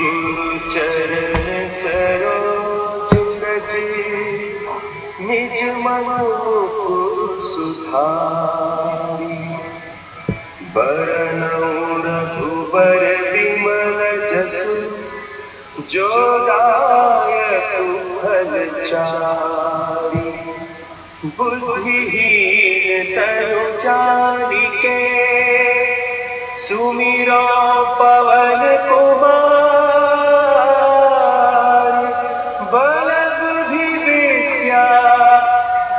गुरु चरण सरोज रज निज मन मुकुर सुधारी। बरनउँ रघुबर विमल जसु जो दायक फल चारि। बुद्धिहीन तनु जानिके सुमिरो पवन कुमार। बल बुद्धि विद्या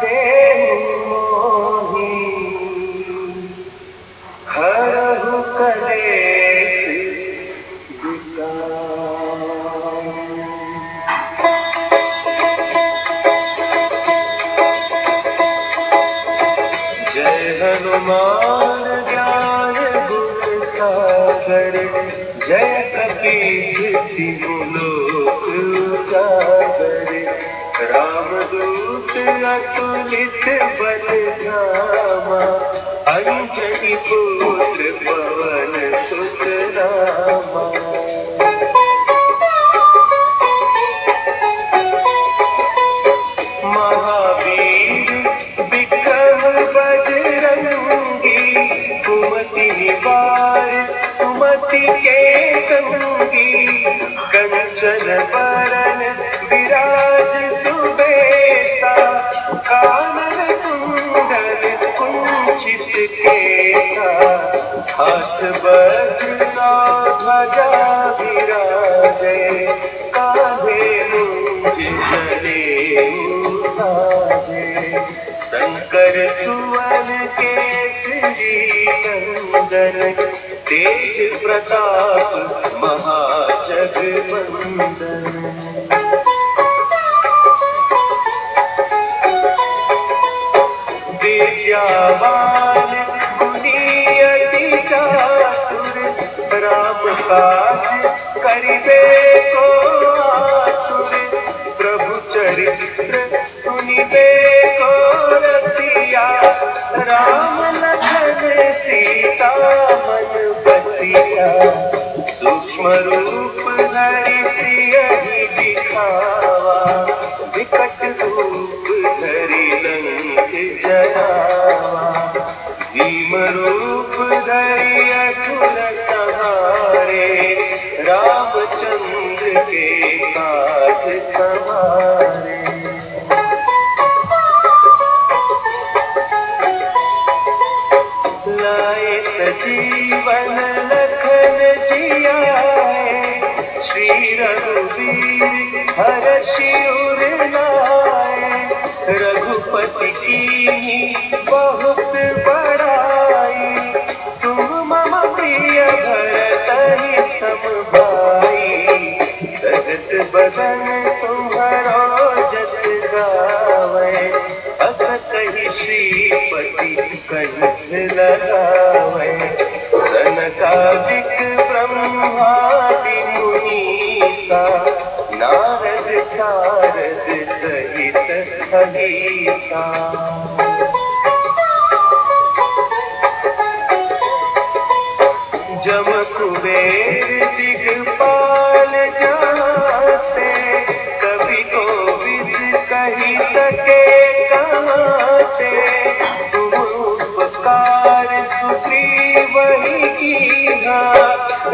देहु मोहि हरहु कलेस विकार। जय हनुमान ज्ञान गुण सागर जय कपीस तिहु लोक उजागर। रामदूत अतुलित बल धामा अंजनी पुत्र पवन सुत नामा। महावीर विक्रम बजरंगी कुमति निवार सुमति के संगी। कंचन बरन विराज सुबेसा कानन कुंडल कुंचित केसा। हाथ वज्र ध्वजा विराजे कांधे मूंज जनेऊ साजे। शंकर सुवन केसरी नंदन तेज प्रताप महाजगवंदन। विद्यावान गुणी अति चातुर राम काज करिबे को आतुर। प्रभु चरित्र सुनिबे को रसिया राम लखन सीता मन बसिया। सूक्ष्म रूप धरि सियहि दिखावा विकट रूप धरि लंक जरावा। भीम रूप धरि असुर संहारे रामचंद्र के काज सवारे। लाए सजीवन लखन जियाए श्री रघुवीर हरषि उर लाए। रघुपति कीन्ही बहुत बड़ाई तुम मम प्रिय भरतहि सम भाई। सहस बदन तुम्हरो जस गावै अस कहि श्रीपति कंठ लगावै। सनकादिक ब्रह्मादि मुनीसा नारद सारद सहित अहिसा। जम कुबेर दिगपाल जाते कवि कोविद कहि सके कहते। तुम उपकार सुग्रीवहि कीन्हा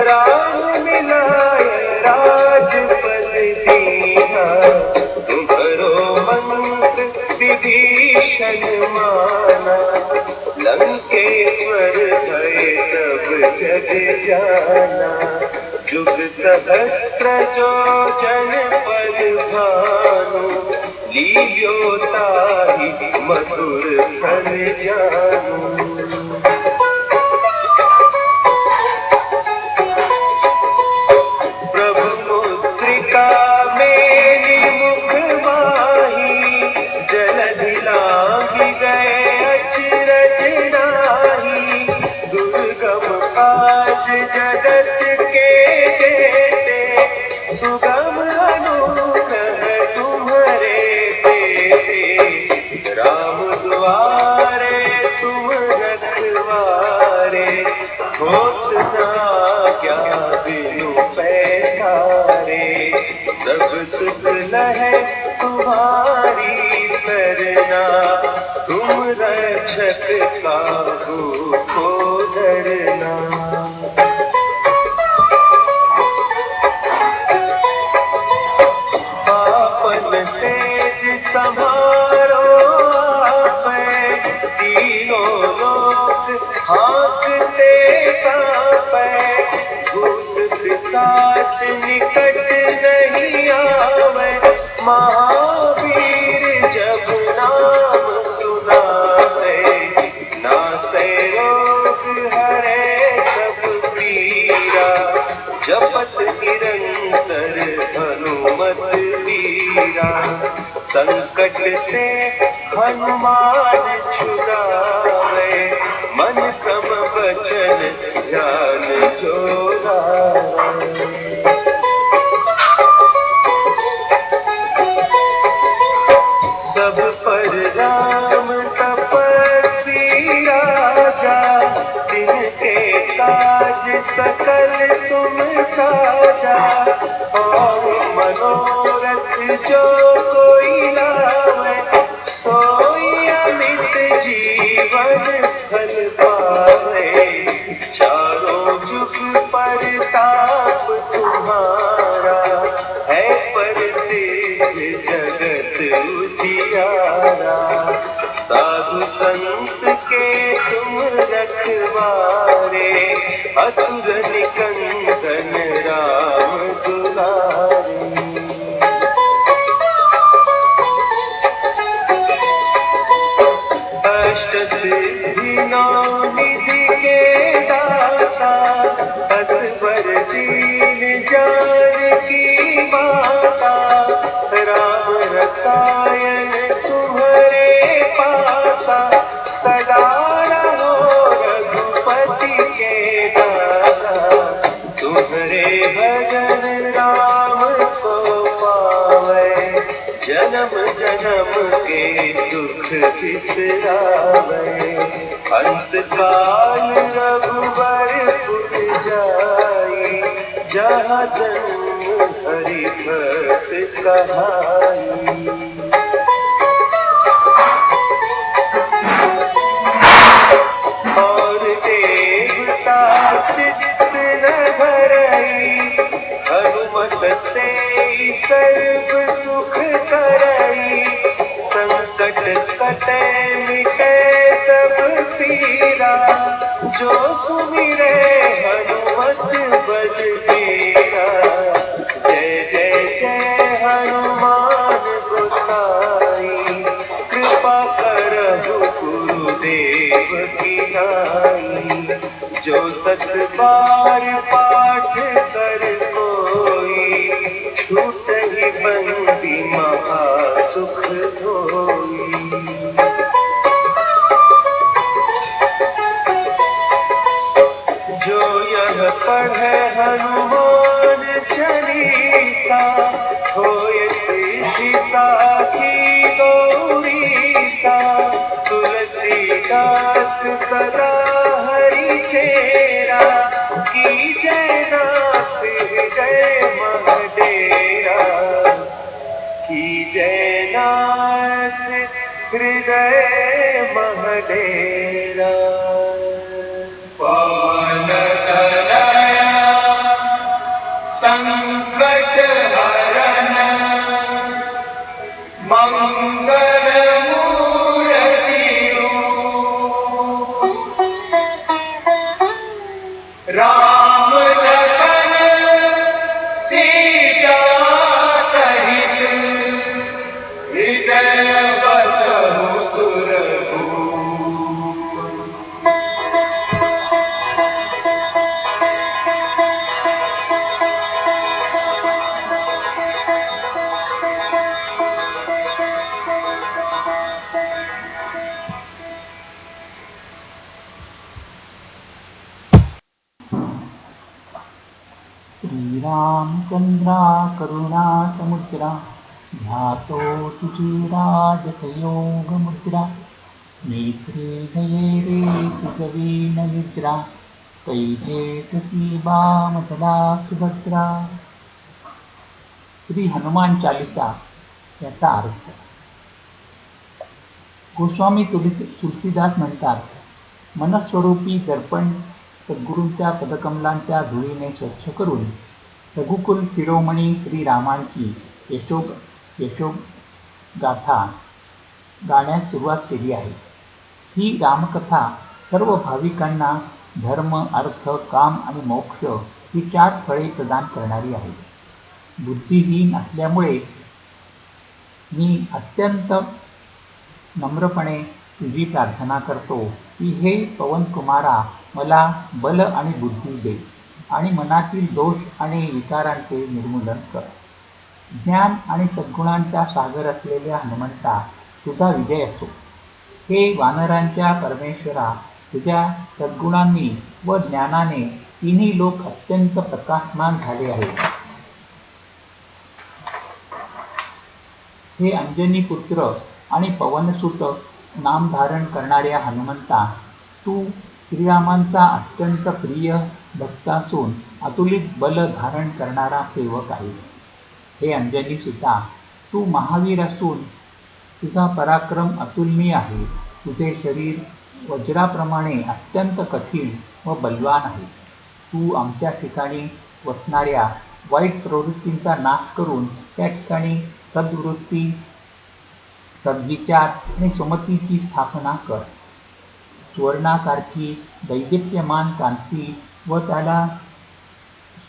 राम मिलाय राजपद दीन्हा। तुम्हरो मंत्र विभीषण माना लंकेश्वर भय सब जग जाना। जुग सहस्त्र जो जन पर भानु लील्यो ताहि मधुर फल जानू। प्रभु मुद्रिका मेलि मुख माही जलधि लांघि गए अचरज नाही। दुर्गम काज जगत के जेते सुगम अनुग्रह तुम्हरे तेते। राम द्वारे तुम रखवारे होत ना क्या बिनु पैसारे। सुख लहे तुम्हारी सरना, तुम रक्षक काहू को डरना। आपन तेज संभारो आपे, तीनों लोक हाँकते कांपे, भूत पिशाच निकट नहीं आवे, महावीर जब नाम सुनावे, नासे रोग हरे सब पीरा, जपत निरंतर हनुमत वीरा, संकट से हनुमान छुड़ावे, मन क्रम वचन ध्यान जो लावे। सब पर राम तपस्वी राजा, तिनके काज सकल तुम साजा, और मनोरथ जो कोई लावे, सोई अमित जीवन फल पावे, चारों जुग परताप तुम्हारा, है प्रसिद्ध जगत उजियारा, साधु संत के तुम रखवारे, असुर निकंदन राम दुलारे। अष्ट सिद्धि नौ निधि के दाता, असवर दीन जानकी माता, राम रसायन तुम्हारे पासा, सदा रहो रघुपति के दासा, तुम्हारे भजन राम को पावे, जन्म जन्म के दुख बिसरावे, अंत काल रघुवर जाई, जहाँ जन्म हरि भक्त कहाई। और देवता चित्त न धरई, हनुमत से सर्व सुख करई, संकट कटे मिटे सब पीरा, जो सुमिरे हनुमत बलबीरा, जय जय जय हनुमान गोसाई, कृपा करहु गुरुदेव की नाई, जो सत बार पाठ कर कोई, छूटहि बंदी महा सुख होई। जो यह पढ़े हनुमान चालीसा, होय सिद्धि साखी गौरीसा, तुलसीदास सदा हरि चेरा, की जय नाथ हृदय महडेरा, की जय नाथ हृदय महडेरा। पवन तनया संकट हरन, मंगल मूर्ति रूप, राम लखन सीता सहित, हृदय बसहु सुरभूप। श्रीरामचंद्रा करुणा समुद्रा, ध्यातो तुझे राजस योग मुद्रा, नेत्रे नयेरे सुजवीन निद्रा, कैजे तसी बामधला सुभद्रा। श्री हनुमान चालिसा याचा अर्थ. गोस्वामी तुलसीदास म्हणतात, मनस्वरूपी दर्पण सद्गुरूंच्या पदकमलांच्या धुळीने स्वच्छ करून रघुकुल शिरोमणी श्रीरामांची यशोगाथा गाण्यास सुरुवात केली आहे. ही रामकथा सर्व भाविकांना धर्म, अर्थ, काम आणि मोक्ष ही 4 फळे प्रदान करणारी आहे. बुद्धिहीन असल्यामुळे मी अत्यंत नम्रपणे तुझी प्रार्थना करतो की हे पवनकुमारा, मला बल आणि बुद्धी दे आणि मनातील दोष आणि विकारांचे निर्मूलन कर. ज्ञान आणि सद्गुणांचा सागर असलेल्या हनुमंता, तुझा विजय असो. हे वानरांच्या परमेश्वरा, तुझ्या सद्गुणांनी व ज्ञानाने तिन्ही लोक अत्यंत प्रकाशमान झाले आहेत. हे अंजनी पुत्र आणि पवनसुत नाम धारण करणाऱ्या हनुमंता, तू श्रीरामांचा अत्यंत प्रिय भक्त असून अतुलित बल धारण करणारा सेवक आहे. हे अंजनी सुता, तू महावीर असून तुझा पराक्रम अतुलनीय आहे. तुझे शरीर वज्राप्रमाणे अत्यंत कठीण व बलवान आहे. तू आमच्या ठिकाणी वसणाऱ्या वाईट प्रवृत्तींचा नाश करून त्या ठिकाणी सद्वृत्ती, सद्विचार आणि सुमतीची स्थापना कर. सुवर्णासारखी दैदिप्यमान कांती व त्याला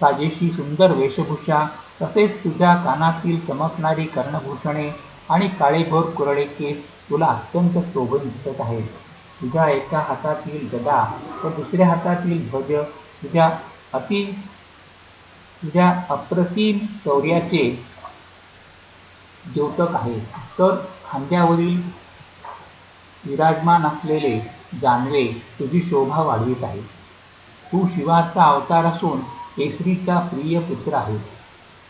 साजेशी सुंदर वेशभूषा, तसेच तुझ्या कानातील चमकणारी कर्णभूषणे आणि काळेभोर कुरळे केस तुला अत्यंत शोभून दिसत आहेत. तुझ्या एका हातातील गदा व दुसऱ्या हातातील ध्वज तुझ्या अप्रतिम शौर्याचे द्योतक आहे. तर खांद्यावरील विराजमान असलेले जानवे तुझी शोभा वाढवित आहे. तू शिवाचा अवतार असून केसरीचा प्रिय पुत्र आहे.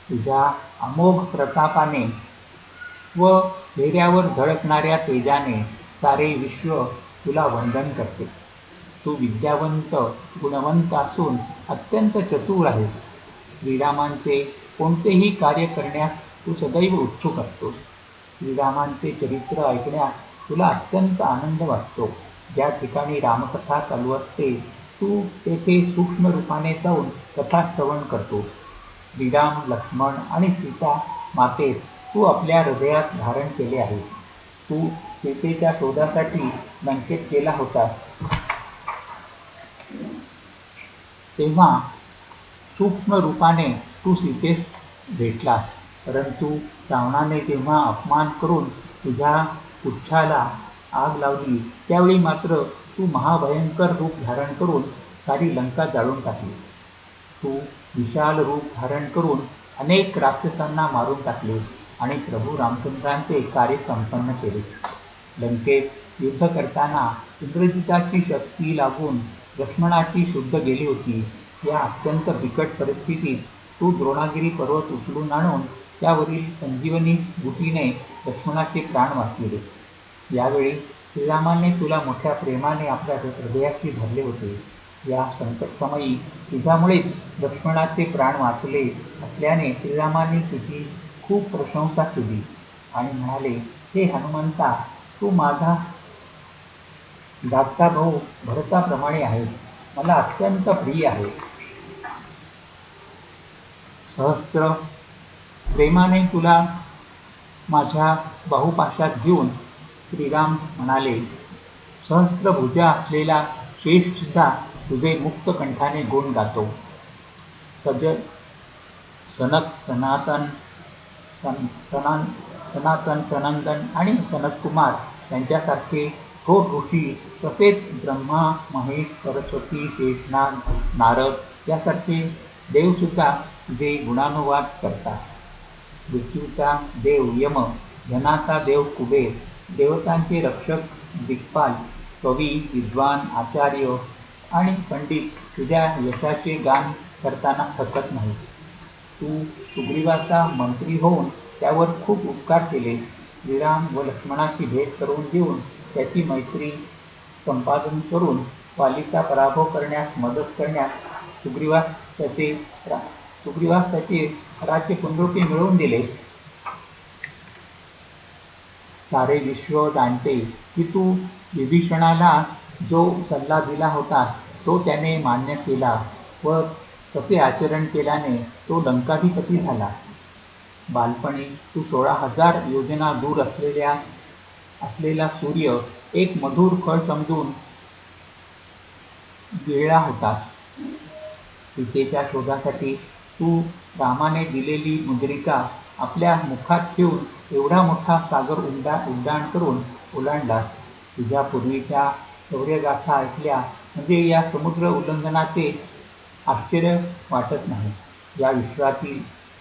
तुझ्या अमोघ प्रतापाने व चेहऱ्यावर झळकणाऱ्या तेजाने सारे विश्व तुला वंदन करते. तू विद्यावंत, गुणवंत असून अत्यंत चतुर आहेस. श्रीरामांचे कोणतेही कार्य करण्यास तू सदैव उत्सुक असतोस. श्रीरामांचे चरित्र ऐकण्यास तुला अत्यंत आनंद वाटतो. ज्या ठिकाणी रामकथा चालू असते तू तेथे सूक्ष्म रूपाने जाऊन कथा श्रवण करतोस. श्रीराम, लक्ष्मण आणि सीता मातेस तू आपल्या हृदयात धारण केले आहे. तू सीतेच्या शोधासाठी लंकेत गेला होतास तेव्हा सूक्ष्म रूपाने तू सीतेस भेटलास, परंतु रावणाने जेव्हा अपमान करून तुझ्या पुच्छाला आग लावली त्यावेळी मात्र तू महाभयंकर रूप धारण करून सारी लंका जाळून टाकली. तू विशाल रूप धारण करून अनेक राक्षसांना मारून टाकले आणि प्रभू रामचंद्रांचे कार्य संपन्न केले. लंकेत युद्ध करताना इंद्रजिताची शक्ती लागून लक्ष्मणाची शुद्ध गेली होती. या अत्यंत बिकट परिस्थितीत तू द्रोणागिरी पर्वत उचलून आणून त्यावरील संजीवनी बुटीने लक्ष्मणाचे प्राण वाचविले. यावेळी श्रीरामाने तुला मोठ्या प्रेमाने आपल्या हृदयाशी धरले होते. या संकटसमयी तुझ्यामुळेच लक्ष्मणाचे प्राण वाचले असल्याने श्रीरामाने तुझी खूप प्रशंसा केली आणि म्हणाले, हे हनुमंता, तू माझा धाकटा भाऊ भरताप्रमाणे आहे. मला अत्यंत प्रिय आहे. सहस्त्र प्रेमाने तुला माझ्या बाहुपाशात घेऊन श्रीराम म्हणाले, सहस्त्रभुजा असलेला शेष सुद्धा तुझे मुक्त कंठाने गुण गातो. सनक, सनातन, सनंदन आणि सनतकुमार यांच्यासारखे थोर ऋषी, तसेच ब्रह्मा, महेश, सरस्वती, शेषनाग, नारद यासारखे देवसुद्धा तुझे गुणानुवाद करतात. मृत्यूचा देव यम, धनाचा देव कुबेर, देवतांचे रक्षक दिक्पाल, कवी, विद्वान, आचार्य आणि पंडित तुझ्या यशाचे गान करताना थकत नाही. तू सुग्रीवाचा मंत्री होऊन त्यावर खूप उपकार केले. श्रीराम व लक्ष्मणाची भेट करून देऊन त्याची मैत्री संपादन करून वालीचा पराभव करण्यास मदत करण्यास सुग्रीवास त्याचे सुग्रीवास त्याचे राज्य पुनरुपी मिळवून दिले. सारे विश्व जाणते की तू विभीषणाला जो सल्ला दिला होता तो त्याने मान्य केला व तसे आचरण केल्याने तो लंकाधिपती झाला. बालपणी तू 16,000 योजना दूर असलेला सूर्य एक मधुर फळ समजून गिळला होतास. सीतेच्या शोधासाठी तू रामाने दिलेली मुद्रिका आपल्या मुखात ठेवून एवढा मोठा सागर उड्डाण करून ओलांडलास. तुझ्या पूर्वीच्या शौर्यगाथा ऐकल्या म्हणजे या समुद्र उल्लंघनाचे आश्चर्य वाटत नाही. या विश्वातील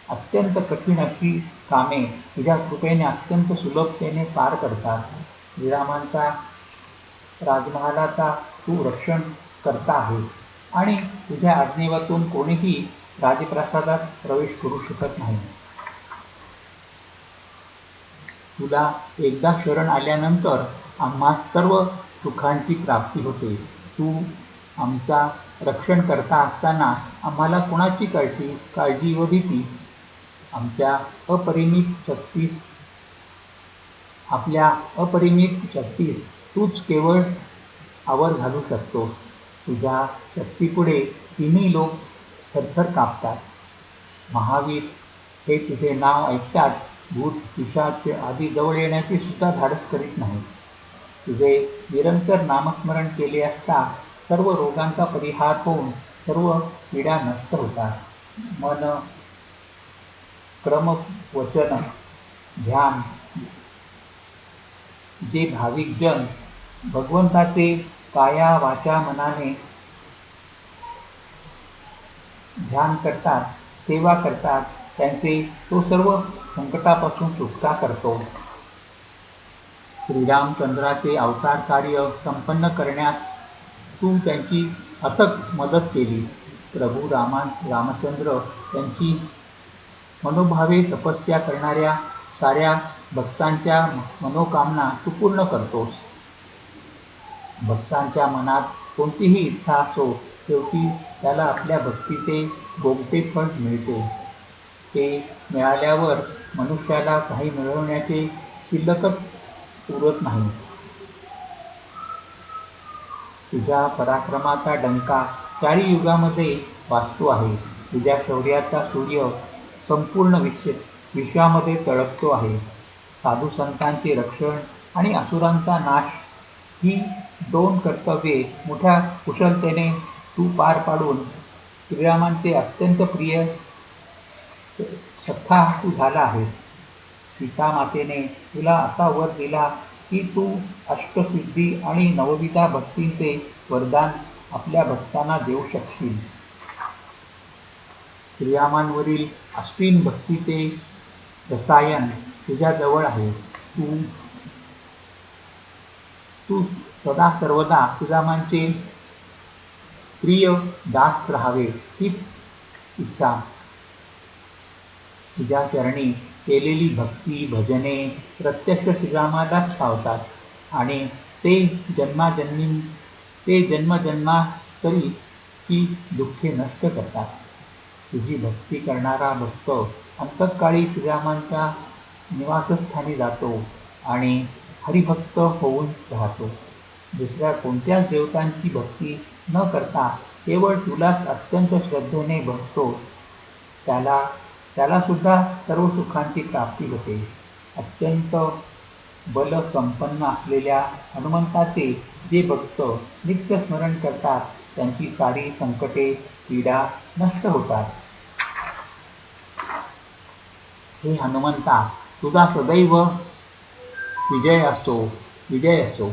अत्यंत कठीण अशी कामे तुझ्या कृपेने अत्यंत सुलभतेने पार करतात. श्रीरामांचा राजमहालाचा तू रक्षण करता आहे आणि तुझ्या आज्ञेवातून कोणीही राजप्रासादात प्रवेश करू शकत नाही. तुला एकदा शरण आल्यानंतर आम्हा सर्व सुखांची प्राप्ती होते. तू आमचा रक्षण करता असताना आम्हाला कोणाची काळजी व भीती? आपल्या अपरिमित शक्तीस तूच केवळ आवर घालू शकतोस. तुझ्या शक्तीपुढे तिन्ही लोक थरथर कापतात. महावीर हे तुझे नाव ऐकतात भूत पिशाच आदी जवळ येण्याचे सुद्धा धाडस करीत नाही. तुझे निरंतर नामस्मरण केले असता सर्व रोगांचा परिहार होऊन सर्व पीडा नष्ट होतात. मन, क्रम, वचन, ध्यान जे भाविक जन भगवंताचे काया वाचा मनाने ध्यान करतात, सेवा करतात, त्यांचे तो सर्व संकटापासून सुटका करतो. श्रीरामचंद्राचे अवतार कार्य संपन्न करण्यात तू त्यांची अथक मदत केली. प्रभू रामचंद्र त्यांची मनोभावे तपस्या करणाऱ्या साऱ्या भक्तांच्या मनोकामना तू पूर्ण करतोस. भक्तांच्या मनात कोणतीही इच्छा असो शेवटी त्याला आपल्या भक्तीचे गोगटे फळ मिळते. ते मिळाल्यावर मनुष्याला काही मिळवण्याचे शिल्लकच उरत नाही. तुझ्या पराक्रमाचा डंका चारी युगामध्ये वाजतो आहे. तुझ्या शौर्याचा सूर्य संपूर्ण विश्वामध्ये तळपतो आहे. साधू संतांचे रक्षण आणि असुरांचा नाश ही दोन कर्तव्ये मोठ्या कुशलतेने तू पार पाडून श्रीरामांचे अत्यंत प्रिय सखा तू झाला आहेस. सीतामातेने तुला असा वर दिला की तू अष्टसिद्धी आणि नवविधा भक्तींचे वरदान आपल्या भक्तांना देऊ शकशील. श्रीरामांवरील असीम भक्तीचे रसायन तुझ्या जवळ आहे. तू सदा सर्वदा श्रीरामांचे प्रिय दास राहावे हीच इच्छा. तुझ्या चरणी केलेली भक्ती भजने प्रत्यक्ष श्रीरामालाच पावतात आणि ते जन्मजन्मांतरी ही दुःखे नष्ट करतात. तुझी भक्ती करणारा भक्त अंतकाळी श्रीरामांच्या निवासस्थानी जातो आणि हरिभक्त होऊन राहतो. दुसऱ्या कोणत्याच देवतांची भक्ती न करता केवळ तुलाच अत्यंत श्रद्धेने भजतो त्याला सुद्धा सर्व सुखांची प्राप्ती होते. अत्यंत बल संपन्न असलेल्या हनुमंताचे जे भक्त नित्य स्मरण करतात त्यांची सारी संकटे पीडा नष्ट होतात. हे हनुमंता तुझा सदैव विजय असो.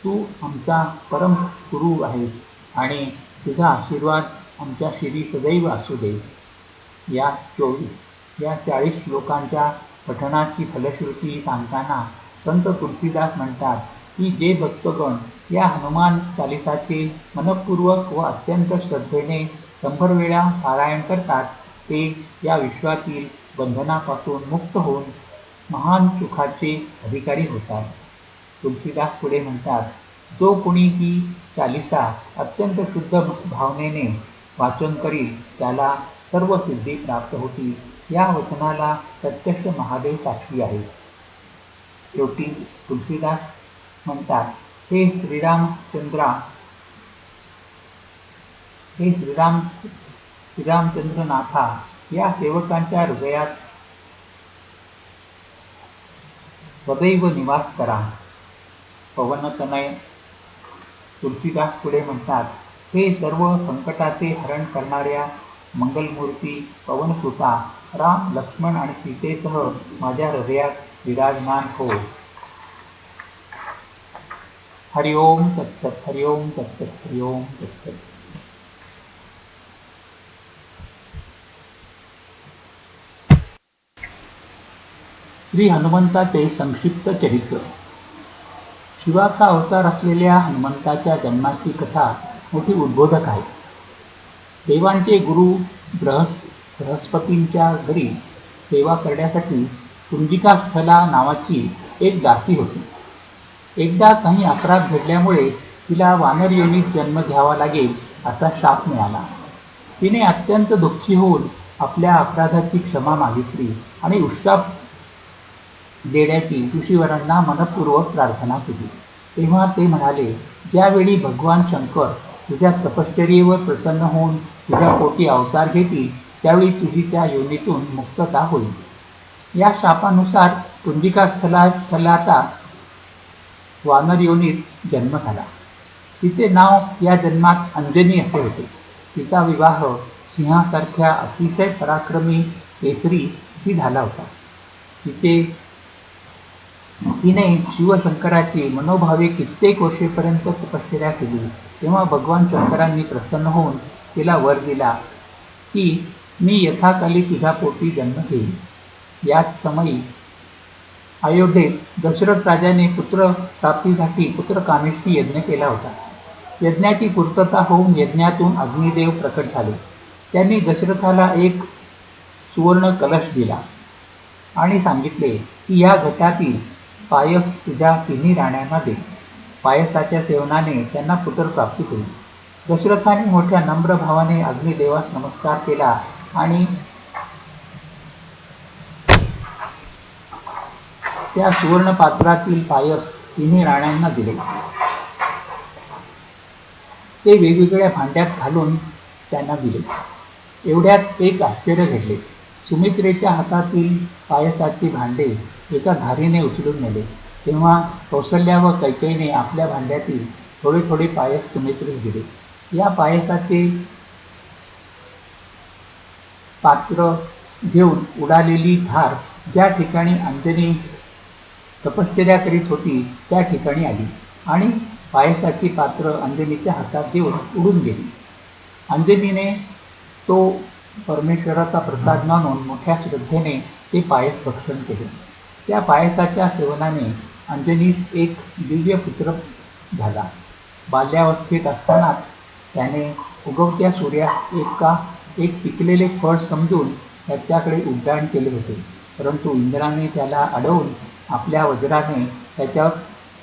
तू आमचा परम गुरु आहेस आणि तुझा आशीर्वाद आमच्या शिरी सदैव असू दे. या 40 श्लोकांच्या पठणाची फलश्रुती सांगताना संत तुलसीदास म्हणतात की जे भक्तगण या हनुमान चालिसाचे मनःपूर्वक व अत्यंत श्रद्धेने 100 वेळा पारायण करतात ते या विश्वातील बंधनापासून मुक्त होऊन महान सुखाचे अधिकारी होतात. तुलसीदास पुढे म्हणतात, जो कोणी ही चालिसा अत्यंत शुद्ध भावनेने वाचन करील त्याला सर्व सिद्धी प्राप्त होती. या वचनाला प्रत्यक्ष महादेव साक्षी आहे. शेवटी तुलसीदास म्हणतात, हे श्रीरामचंद्रनाथा, या सेवकांच्या हृदयात सदैव निवास करा. पवनतनय तुलसीदास पुढे म्हणतात, हे सर्व संकटाचे हरण करणाऱ्या मंगलमूर्ती पवनसुता राम, लक्ष्मण आणि सीतेसह माझ्या हृदयात विराजमान हो. हरिओम तत्सत, हरिओम तत्सत, हरिओम तत्सत. श्री हनुमंताचे संक्षिप्त चरित्र. शिवाचा अवतार असलेल्या हनुमंताच्या जन्माची कथा मोठी उद्बोधक आहे. देवांचे गुरु बृहस्पतींच्या घरी सेवा करण्यासाठी कुंजिकास्थला नावाची एक दासी होती. एकदा काही अपराध घडल्यामुळे तिला वानर योनीत जन्म घ्यावा लागेल असा शाप मिळाला. तिने अत्यंत दुःखी होऊन आपल्या अपराधाची क्षमा मागितली आणि उशाप देण्याची ऋषीवरांना मनपूर्वक प्रार्थना केली. तेव्हा ते म्हणाले, ज्यावेळी भगवान शंकर तुझ्या तपश्चर्येवर प्रसन्न होऊन तुझ्या पोटी अवतार घेतील त्यावेळी तुझी त्या योनीतून मुक्तता होईल. या शापानुसार कुंजिकास्थलाचा वानर योनीत जन्म झाला. तिचे नाव या जन्मात अंजनी असे होते. तिचा विवाह सिंहासारख्या अतिशय पराक्रमी केसरीशी झाला होता. तिने शिवशंकराची मनोभावे कित्येक वर्षेपर्यंत तपश्चर्या केली. तेव्हा भगवान शंकरांनी प्रसन्न होऊन तिला वर दिला की मी यथाकाली तुझ्या पोटी जन्म घेईन. याच समयी अयोध्येत दशरथ राजाने पुत्र प्राप्तीसाठी पुत्रकामेष्टी यज्ञ केला होता. यज्ञाची पूर्तता होऊन यज्ञातून अग्निदेव प्रकट झाले. त्यांनी दशरथाला एक सुवर्ण कलश दिला आणि सांगितले की या घटातील पायस तुझ्या तिन्ही राण्यांना दे. पायसाच्या सेवनाने त्यांना पुत्रप्राप्ती होईल. दशरथाने मोठ्या नम्र भावाने अग्निदेवास नमस्कार केला आणि त्या सुवर्ण पात्रातील पायस तिन्ही राण्यांना दिले. ते वेगवेगळ्या भांड्यात घालून त्यांना दिले. एवढ्यात एक आश्चर्य घडले. सुमित्रेच्या हातातील पायसाची भांडे एका धारीने उचलून नेले. तेव्हा कौसल्या व कैकेयीने आपल्या भांड्यातील थोडे थोडे पायस सुमित्रेस दिले. या पायसाचे पात्र घेऊन उडालेली धार ज्या ठिकाणी अंजनी तपश्चर्या करीत होती त्या ठिकाणी आली आणि पायसाची पात्र अंजनीच्या हातात देऊन उडून गेली. अंजनीने तो परमेश्वराचा प्रसाद मानून मोठ्या श्रद्धेने ते पायस भक्षण केले. त्या पायसाच्या सेवनाने अंजनीस एक दिव्य पुत्र झाला. बाल्यावस्थेत असतानाच त्याने उगवत्या सूर्यास एक पिकलेले फळ समजून त्याच्याकडे उड्डाण केले होते. परंतु इंद्राने त्याला अडवून आपल्या वज्राने त्याच्यावर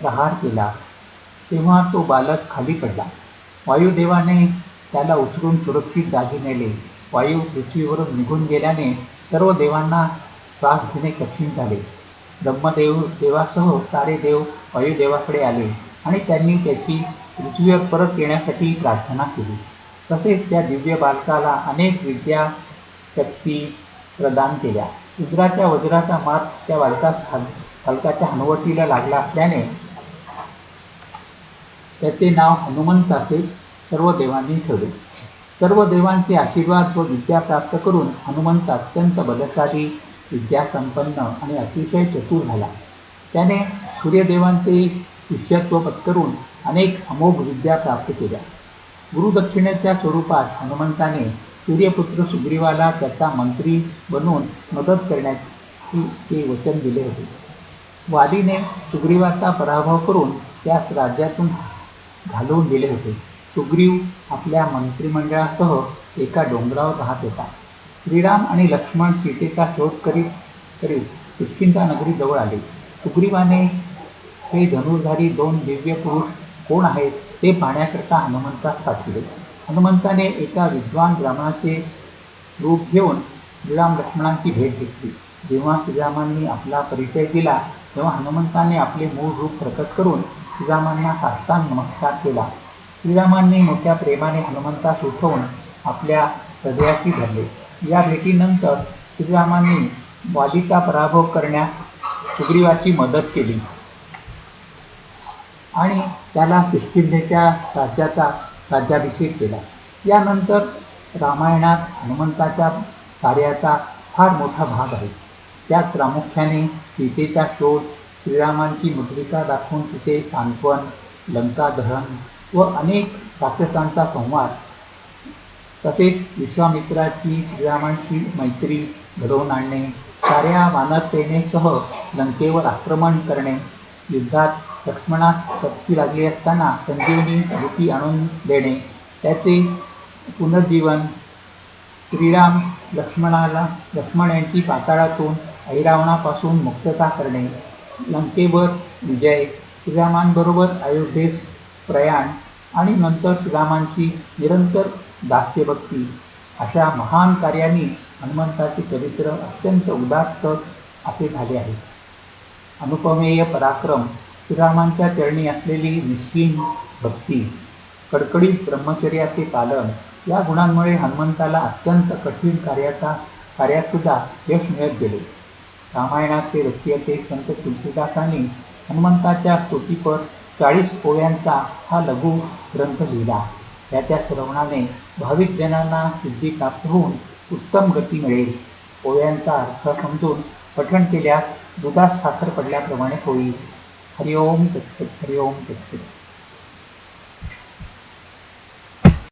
प्रहार केला. तेव्हा तो बालक खाली पडला. वायुदेवाने त्याला उचलून सुरक्षित जागी नेले. वायू पृथ्वीवरून निघून गेल्याने सर्व देवांना श्वास घेणे कठीण झाले. देवासह सारे देव वायुदेवाकडे आले आणि त्यांनी त्याची पृथ्वीवर परत येण्यासाठी प्रार्थना केली. तसेच त्या दिव्य बालकाला अनेक विद्या शक्ती प्रदान केल्या. इंद्राच्या वज्राचा मार त्या बालकाच्या हनुवटीला लागला असल्याने त्याचे नाव हनुमंत असे सर्व देवांनी ठेवले. सर्व देवांचे आशीर्वाद व विद्या प्राप्त करून हनुमंत अत्यंत बलशाली, विद्यासंपन्न आणि अतिशय चतुर झाला. त्याने सूर्यदेवांचे शिष्यत्व पत्करून अनेक अमोघ विद्या प्राप्त केल्या. गुरुदक्षिणेच्या स्वरूपात हनुमंताने सूर्यपुत्र सुग्रीवाला त्याचा मंत्री बनवून मदत करण्याचे ते वचन दिले होते. वालीने सुग्रीवाचा पराभव करून त्यास राज्यातून घालवून दिले होते. सुग्रीव आपल्या मंत्रिमंडळासह एका डोंगरावर राहत होता. श्रीराम आणि लक्ष्मण सीतेचा शोध करीत किष्किंधा नगरी जवळ आले. सुग्रीवाने हे धनुर्धारी दोन दिव्य पुरुष कोण आहेत ते पाहण्याकरता हनुमंतास पाठविले. हनुमंताने एका विद्वान ब्राह्मणाचे रूप घेऊन श्रीराम लक्ष्मणांची भेट घेतली. जेव्हा श्रीरामांनी आपला परिचय दिला तेव्हा हनुमंताने आपले मूळ रूप प्रकट करून श्रीरामांना साष्टांग नमस्कार केला. श्रीरामांनी मोठ्या प्रेमाने हनुमंतास उठवून आपल्या हृदयाशी धरले. या भेटीनंतर श्रीरामांनी वालीचा पराभव करण्यास सुग्रीवाची मदत केली आणि त्याला किष्किंधेच्या राज्याभिषेक केला. यानंतर रामायणात हनुमंताच्या कार्याचा फार मोठा भाग आहे. त्यात प्रामुख्याने सीतेचा शोध, श्रीरामांची मुद्रिका दाखवून तिचे सांत्वन, लंका दहन व अनेक राक्षसांचा संहार, तसेच विश्वामित्राची श्रीरामांची मैत्री घडवून आणणे, साऱ्या वानर सेनेसह लंकेवर आक्रमण करणे, युद्धात लक्ष्मणास शक्ती लागली असताना संजीवनी भूती आणून देणे, त्याचे पुनर्जीवन, श्रीराम लक्ष्मण यांची पाताळातून ऐरावणापासून मुक्तता करणे, लंकेवर विजय, श्रीरामांबरोबर अयोध्येस प्रयाण आणि नंतर श्रीरामांची निरंतर दास्यभक्ती, अशा महान कार्यांनी हनुमंताचे चरित्र अत्यंत उदात्त असे झाले आहे. अनुपमेय पराक्रम, श्रीरामांच्या चरणी असलेली निस्सीम भक्ती, कडकडीत ब्रह्मचर्याचे पालन या गुणांमुळे हनुमंताला अत्यंत कठीण कार्यातसुद्धा यश मिळत गेले. रामायणाचे रचयिते संत तुलसीदासांनी हनुमंताच्या स्तुतीपर 40 ओव्यांचा हा लघु ग्रंथ लिहिला. त्याच्या श्रवणाने भाविक जनांना सिद्धी प्राप्त होऊन उत्तम गती मिळेल. ओव्यांचा अर्थ समजून पठण केल्यास दुधात साखर पडल्याप्रमाणे होईल. हरिओम तत्सत. हरिओम तत्सत.